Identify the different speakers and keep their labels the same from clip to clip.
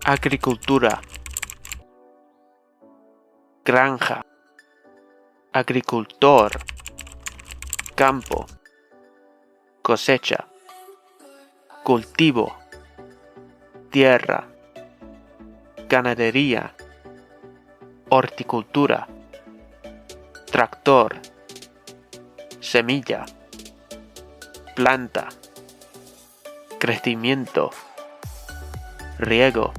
Speaker 1: agricultura, granja, agricultor, campo, cosecha, cultivo, tierra, ganadería, horticultura, tractor, semilla, planta, crecimiento, riego,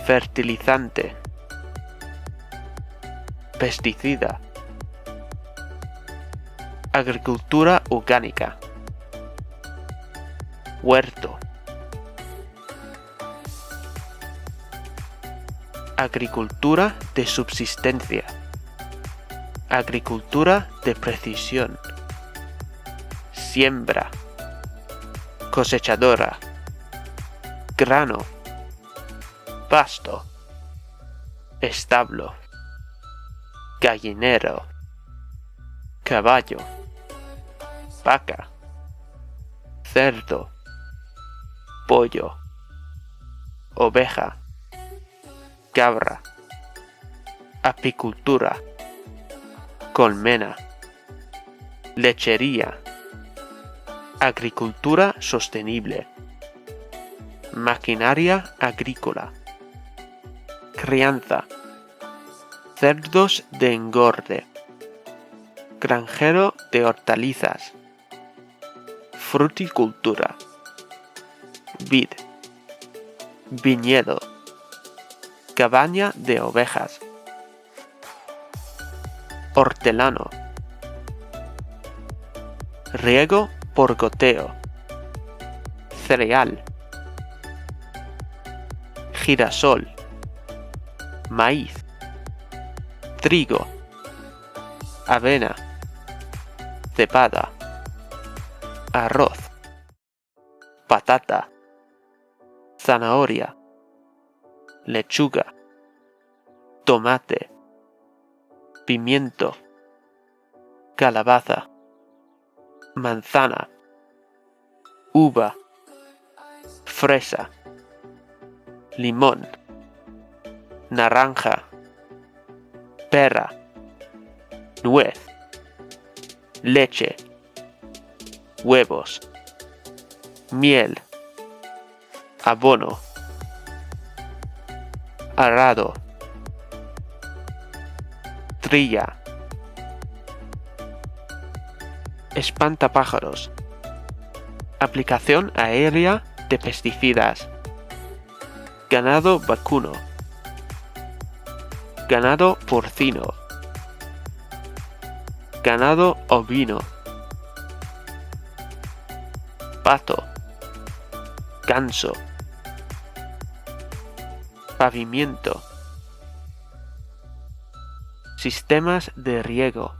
Speaker 1: fertilizante, pesticida, agricultura orgánica, huerto, agricultura de subsistencia, agricultura de precisión, siembra, cosechadora, grano, pasto, establo, gallinero, caballo, vaca, cerdo, pollo, oveja, cabra, apicultura, colmena, lechería, agricultura sostenible, maquinaria agrícola, crianza, cerdos de engorde, granjero de hortalizas, fruticultura, vid, viñedo, cabaña de ovejas, hortelano, riego por goteo, cereal, girasol, maíz, trigo, avena, cebada, arroz, patata, zanahoria, lechuga, tomate, pimiento, calabaza, manzana, uva, fresa, limón, naranja, pera, nuez, leche, huevos, miel, abono, arado, trilla, espantapájaros, aplicación aérea de pesticidas, ganado vacuno, ganado porcino, ganado ovino, pato, ganso, pavimento, sistemas de riego,